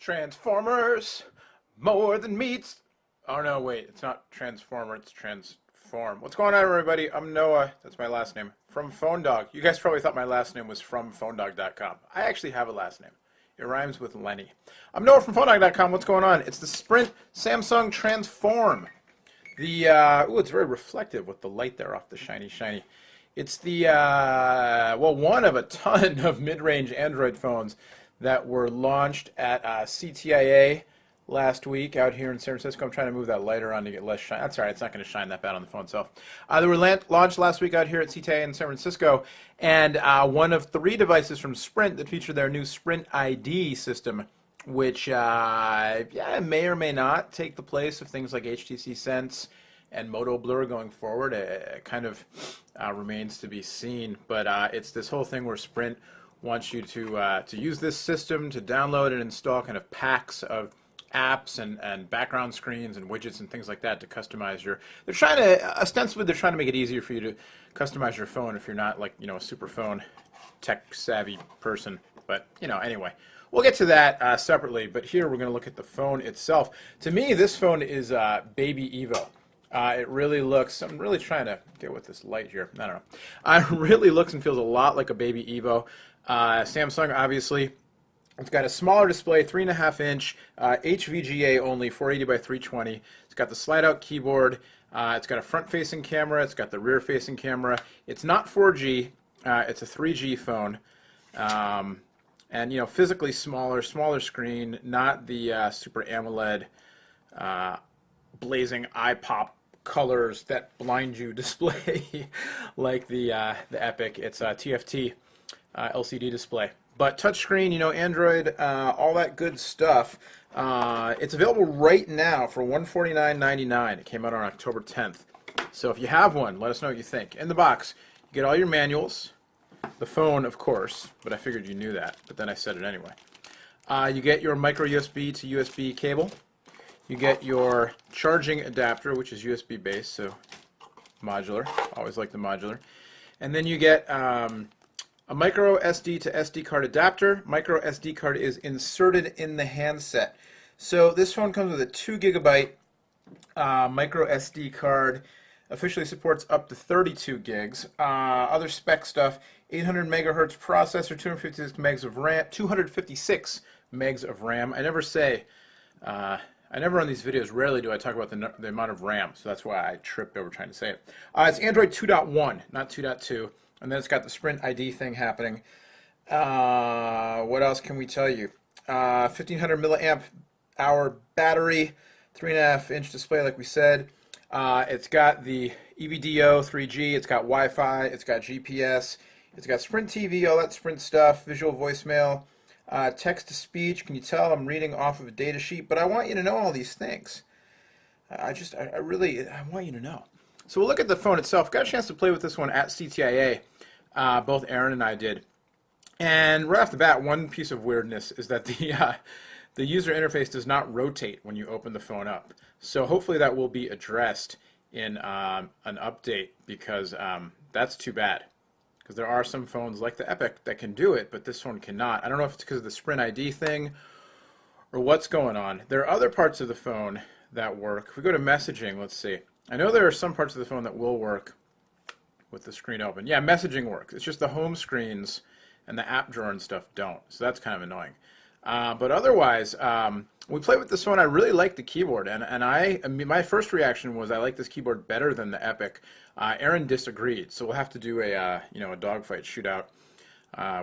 Transformers, more than meets. Oh no, wait, it's not Transformer, it's Transform. What's going on, everybody? I'm Noah, that's my last name, from PhoneDog. You guys probably thought my last name was from PhoneDog.com. I actually have a last name. It rhymes with Lenny. I'm Noah from PhoneDog.com. What's going on? It's the Sprint Samsung Transform. Ooh, it's very reflective with the light there off the shiny. It's the, well, one of a ton of mid-range Android phones that were launched at CTIA last week out here in San Francisco. I'm trying to move that lighter on to get less shine. That's all right. It's not going to shine that bad on the phone itself. They were launched last week out here at CTIA in San Francisco, and one of 3 devices from Sprint that feature their new Sprint ID system, which may or may not take the place of things like HTC Sense and Moto Blur going forward. It kind of remains to be seen, but it's this whole thing where Sprint wants you to use this system to download and install kind of packs of apps and background screens and widgets and things like that to customize your. They're trying to ostensibly make it easier for you to customize your phone if you're not like a super phone tech savvy person. But anyway. We'll get to that separately, but here we're going to look at the phone itself. To me, this phone is Baby Evo. It really looks, I'm really trying to get with this light here, I don't know. It really looks and feels a lot like a Baby Evo. Samsung, obviously, it's got a smaller display, 3.5-inch, HVGA only, 480 by 320. It's got the slide-out keyboard. It's got a front-facing camera. It's got the rear-facing camera. It's not 4G. It's a 3G phone. And physically smaller screen, not the Super AMOLED blazing eye pop colors that blind you display like the Epic. It's a TFT LCD display. But touchscreen, Android, all that good stuff. It's available right now for $149.99. It came out on October 10th. So if you have one, let us know what you think. In the box, you get all your manuals. The phone, of course, but I figured you knew that, but then I said it anyway. You get your micro USB to USB cable. You get your charging adapter, which is USB based, so modular. Always like the modular. And then you get a micro SD to SD card adapter. Micro SD card is inserted in the handset. So this phone comes with a 2 GB micro SD card. Officially supports up to 32 gigs. Other spec stuff: 800 megahertz processor, 256 megs of RAM, 256 megs of RAM. I never on these videos, rarely do I talk about the amount of RAM, so that's why I tripped over trying to say it. It's Android 2.1, not 2.2, and then it's got the Sprint ID thing happening. What else can we tell you? 1500 milliamp hour battery, 3.5-inch display, like we said. It's got the EVDO 3G, it's got Wi-Fi, it's got GPS, it's got Sprint TV, all that Sprint stuff, visual voicemail, text-to-speech. Can you tell I'm reading off of a data sheet? But I want you to know all these things. I want you to know. So we'll look at the phone itself. Got a chance to play with this one at CTIA. Both Aaron and I did. And right off the bat, one piece of weirdness is that the user interface does not rotate when you open the phone up. So hopefully that will be addressed in an update, because that's too bad. Because there are some phones like the Epic that can do it, but this one cannot. I don't know if it's because of the Sprint ID thing or what's going on. There are other parts of the phone that work. If we go to messaging, let's see. I know there are some parts of the phone that will work with the screen open. Yeah, messaging works. It's just the home screens and the app drawer and stuff don't. So that's kind of annoying. But otherwise, we played with this phone. I really like the keyboard, and my first reaction was I like this keyboard better than the Epic. Aaron disagreed, so we'll have to do a dogfight shootout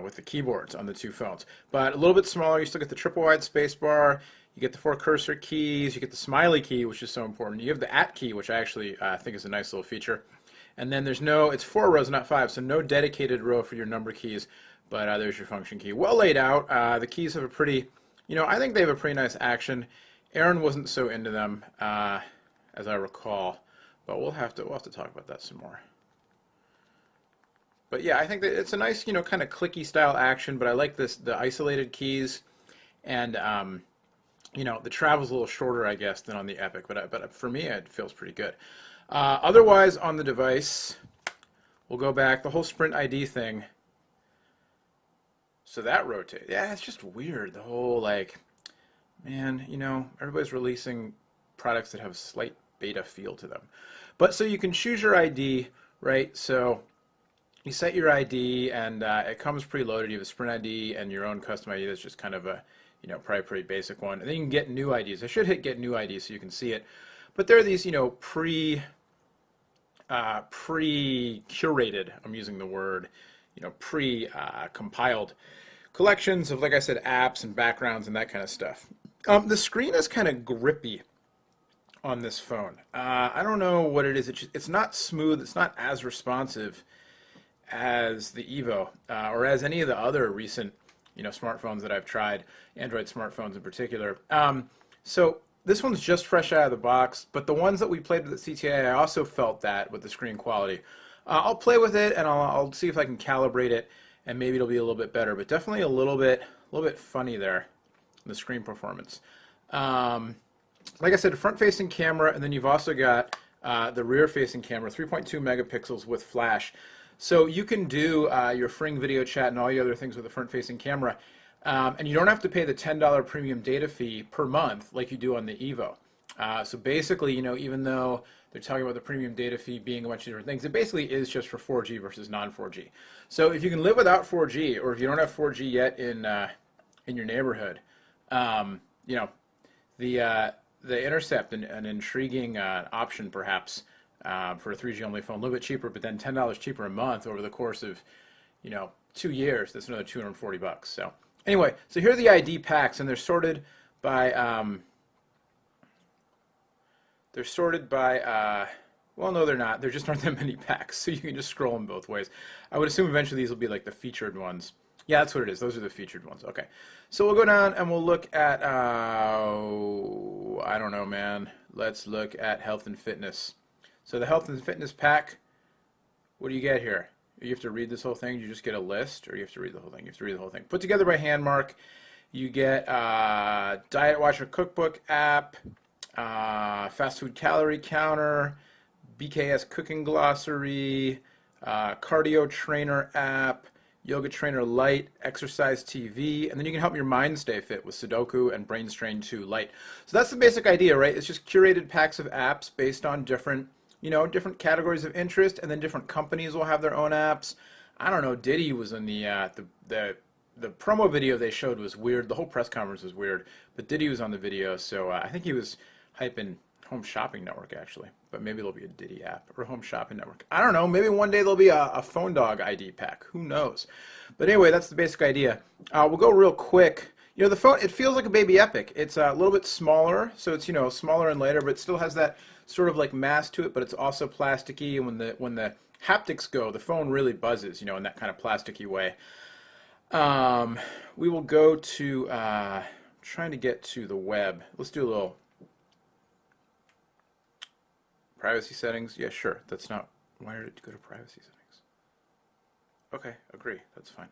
with the keyboards on the 2 phones. But a little bit smaller. You still get the triple wide spacebar. You get the 4 cursor keys. You get the smiley key, which is so important. You have the at key, which I actually think is a nice little feature. And then it's 4 rows, not 5, so no dedicated row for your number keys. But there's your function key. Well laid out. The keys have a pretty, I think they have a pretty nice action. Aaron wasn't so into them, as I recall. But we'll have to talk about that some more. But yeah, I think that it's a nice, kind of clicky style action. But I like the isolated keys, and the travel's a little shorter, I guess, than on the Epic. But for me, it feels pretty good. Otherwise, on the device, we'll go back. The whole Sprint ID thing. So that rotates. Yeah, it's just weird. The whole man, you know, everybody's releasing products that have a slight beta feel to them. But so you can choose your ID, right? So you set your ID, and it comes preloaded. You have a Sprint ID and your own custom ID that's just kind of a, you know, probably pretty basic one. And then you can get new IDs. I should hit get new ID so you can see it. But there are these, you know, pre-curated, I'm using the word, you know, compiled collections of, like I said, apps and backgrounds and that kind of stuff. The screen is kind of grippy on this phone. I don't know what it is. It's not smooth. It's not as responsive as the Evo or as any of the other recent, you know, smartphones that I've tried, Android smartphones in particular. So this one's just fresh out of the box, but the ones that we played with at CTA, I also felt that with the screen quality. I'll play with it and I'll see if I can calibrate it, and maybe it'll be a little bit better. But definitely a little bit funny there, the screen performance. Like I said, a front-facing camera, and then you've also got the rear-facing camera, 3.2 megapixels with flash. So you can do your Fring video chat and all your other things with a front-facing camera, and you don't have to pay the $10 premium data fee per month like you do on the Evo. So basically, you know, even though they're talking about the premium data fee being a bunch of different things, it basically is just for 4G versus non-4G. So if you can live without 4G, or if you don't have 4G yet in your neighborhood, you know, the Intercept, an intriguing option perhaps for a 3G only phone, a little bit cheaper, but then $10 cheaper a month over the course of, you know, 2 years. That's another $240. So anyway, so here are the ID packs, and they're sorted by well, no, they're not. There just aren't that many packs, so you can just scroll them both ways. I would assume eventually these will be like the featured ones. Yeah, that's what it is. Those are the featured ones. Okay. So we'll go down and we'll look at, I don't know, man. Let's look at health and fitness. So the health and fitness pack, what do you get here? You have to read this whole thing? Do you just get a list, or you have to read the whole thing? You have to read the whole thing. Put together by Handmark. You get Diet Watcher Cookbook app, Fast Food Calorie Counter, BKS Cooking Glossary, Cardio Trainer app, Yoga Trainer Lite, Exercise TV, and then you can help your mind stay fit with Sudoku and Brain Strain 2 Lite. So that's the basic idea, right? It's just curated packs of apps based on different, you know, different categories of interest, and then different companies will have their own apps. I don't know, Diddy was in the promo video they showed was weird. The whole press conference was weird, but Diddy was on the video, so I think he was hyping Home Shopping Network, actually. But maybe there'll be a Diddy app or Home Shopping Network. I don't know. Maybe one day there'll be a Phone Dog ID pack. Who knows? But anyway, that's the basic idea. We'll go real quick. You know, the phone, it feels like a baby Epic. It's a little bit smaller, so it's, you know, smaller and lighter, but it still has that sort of like mass to it, but it's also plasticky. And when the haptics go, the phone really buzzes, you know, in that kind of plasticky way. We will go to, trying to get to the web. Let's do a little privacy settings. Yeah, sure. That's not, why did it go to privacy settings? Okay, agree. That's fine.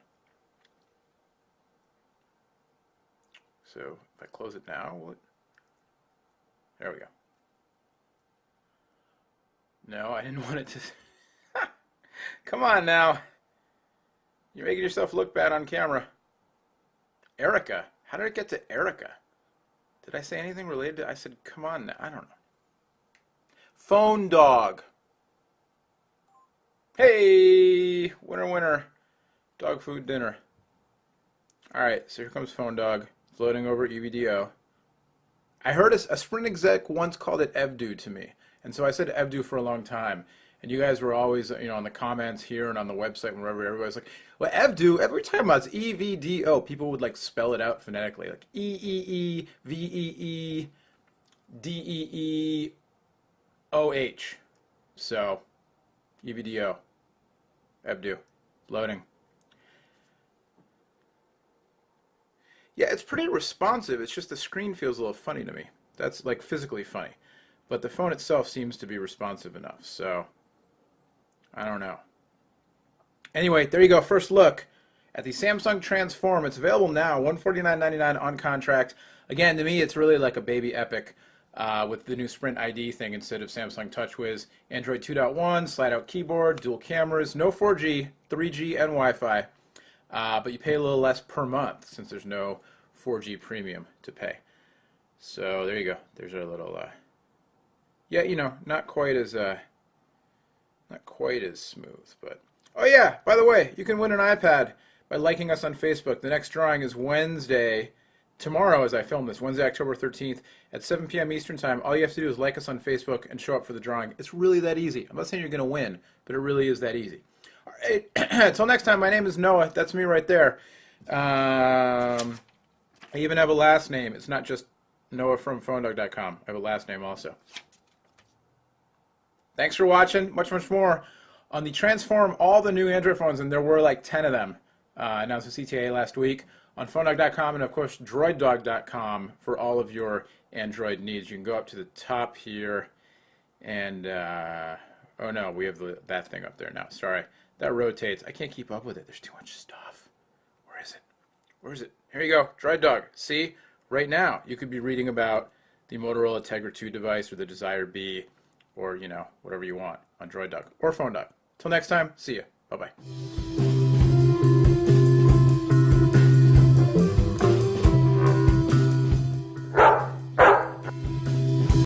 So if I close it now, will it? There we go. No, I didn't want it to. Come on now. You're making yourself look bad on camera. Erica. How did it get to Erica? Did I say anything related to? I said, come on now. I don't know. Phone Dog. Hey, winner, winner. Dog food dinner. All right, so here comes Phone Dog, floating over EVDO. I heard a Sprint exec once called it Evdu to me, and so I said Evdu for a long time. And you guys were always, you know, on the comments here and on the website, wherever, everybody's like, well, Evdu, every time I was EVDO, people would like spell it out phonetically, like EEE-VEE-DEE-OH. So, EVDO, Evdu, loading. Yeah, it's pretty responsive. It's just the screen feels a little funny to me. That's like physically funny. But the phone itself seems to be responsive enough, so I don't know. Anyway, there you go. First look at the Samsung Transform. It's available now, $149.99 on contract. Again, to me, it's really like a baby Epic with the new Sprint ID thing instead of Samsung TouchWiz. Android 2.1, slide-out keyboard, dual cameras, no 4G, 3G, and Wi-Fi. But you pay a little less per month since there's no 4G premium to pay. So there you go. There's our little, yeah, you know, not quite as smooth, but oh yeah, by the way, you can win an iPad by liking us on Facebook. The next drawing is Wednesday, tomorrow as I film this, Wednesday, October 13th at 7 p.m. Eastern Time. All you have to do is like us on Facebook and show up for the drawing. It's really that easy. I'm not saying you're going to win, but it really is that easy. All right, until next time, my name is Noah. That's me right there. I even have a last name. It's not just Noah from PhoneDog.com. I have a last name also. Thanks for watching. Much, much more on the Transform, all the new Android phones, and there were like 10 of them announced at CTA last week, on PhoneDog.com, and of course DroidDog.com for all of your Android needs. You can go up to the top here, and oh no, we have that thing up there now. Sorry, that rotates. I can't keep up with it. There's too much stuff. Where is it? Where is it? Here you go, DroidDog. See, right now you could be reading about the Motorola Tegra 2 device or the Desire B, or, you know, whatever you want on DroidDog or PhoneDog. Till next time, see ya. Bye-bye.